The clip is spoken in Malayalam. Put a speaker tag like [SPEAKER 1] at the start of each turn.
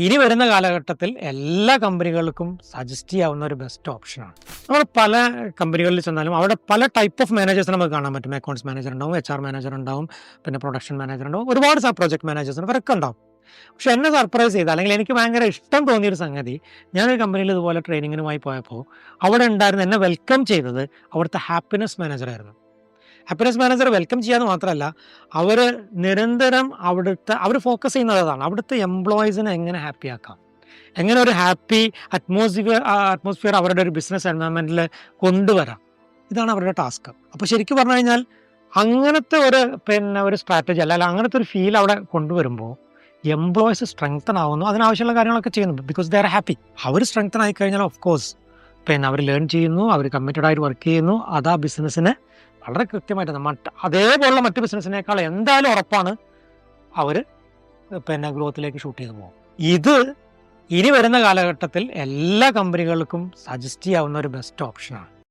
[SPEAKER 1] ഇനി വരുന്ന കാലഘട്ടത്തിൽ എല്ലാ കമ്പനികൾക്കും സജസ്റ്റ് ചെയ്യാവുന്ന ഒരു ബെസ്റ്റ് ഓപ്ഷനാണ്. നമ്മൾ പല കമ്പനികളിൽ ചെന്നാലും അവിടെ പല ടൈപ്പ് ഓഫ് മാനേജേഴ്സിനെ നമുക്ക് കാണാൻ പറ്റും. അക്കൗണ്ട്സ് മാനേജർ ഉണ്ടാവും, HR മാനേജർ ഉണ്ടാവും, പിന്നെ പ്രൊഡക്ഷൻ മാനേജർ ഉണ്ടാവും, ഒരുപാട് പ്രോജക്ട് മാനേജേഴ്സിന് ഇവരൊക്കെ ഉണ്ടാവും. പക്ഷെ എന്നെ സർപ്രൈസ് ചെയ്ത, അല്ലെങ്കിൽ എനിക്ക് ഭയങ്കര ഇഷ്ടം തോന്നിയൊരു സംഗതി, ഞാനൊരു കമ്പനിയിൽ ഇതുപോലെ ട്രെയിനിങ്ങിനുമായി പോയപ്പോൾ അവിടെ ഉണ്ടായിരുന്ന എന്നെ വെൽക്കം ചെയ്തത് അവിടുത്തെ ഹാപ്പിനെസ് മാനേജറായിരുന്നു. ഹാപ്പിനെസ് മാനേജർ വെൽക്കം ചെയ്യാന്ന് മാത്രമല്ല, അവർ നിരന്തരം അവർ ഫോക്കസ് ചെയ്യുന്നത് അതാണ്, അവിടുത്തെ എംപ്ലോയീസിനെ എങ്ങനെ ഹാപ്പി ആക്കാം, എങ്ങനെ ഒരു ഹാപ്പി അറ്റ്മോസ്ഫിയർ അവരുടെ ഒരു ബിസിനസ് എൻവയോൺമെൻറ്റിൽ കൊണ്ടുവരാം. ഇതാണ് അവരുടെ ടാസ്ക്. അപ്പോൾ ശരിക്കും പറഞ്ഞു കഴിഞ്ഞാൽ അങ്ങനത്തെ ഒരു സ്ട്രാറ്റജി അല്ലെങ്കിൽ അങ്ങനത്തെ ഒരു ഫീൽ അവിടെ കൊണ്ടുവരുമ്പോൾ എംപ്ലോയീസ് സ്ട്രെങ്തൻ ആവുന്നു, അതിനാവശ്യമുള്ള കാര്യങ്ങളൊക്കെ ചെയ്യുന്നു. Because they are happy. അവർ സ്ട്രെങ്തൻ ആയി കഴിഞ്ഞാൽ ഓഫ് കോഴ്സ് അവർ ലേൺ ചെയ്യുന്നു, അവർ കമ്മിറ്റഡ് ആയിട്ട് വർക്ക് ചെയ്യുന്നു. അത് ആ ബിസിനസ്സിന് വളരെ കൃത്യമായിട്ട് അതേപോലുള്ള മറ്റ് ബിസിനസ്സിനേക്കാൾ എന്തായാലും ഉറപ്പാണ് അവർ ഗ്രോത്തിലേക്ക് ഷൂട്ട് ചെയ്ത് പോകും. ഇത് ഇനി വരുന്ന കാലഘട്ടത്തിൽ എല്ലാ കമ്പനികൾക്കും സജസ്റ്റ് ചെയ്യാവുന്ന ഒരു ബെസ്റ്റ് ഓപ്ഷനാണ്.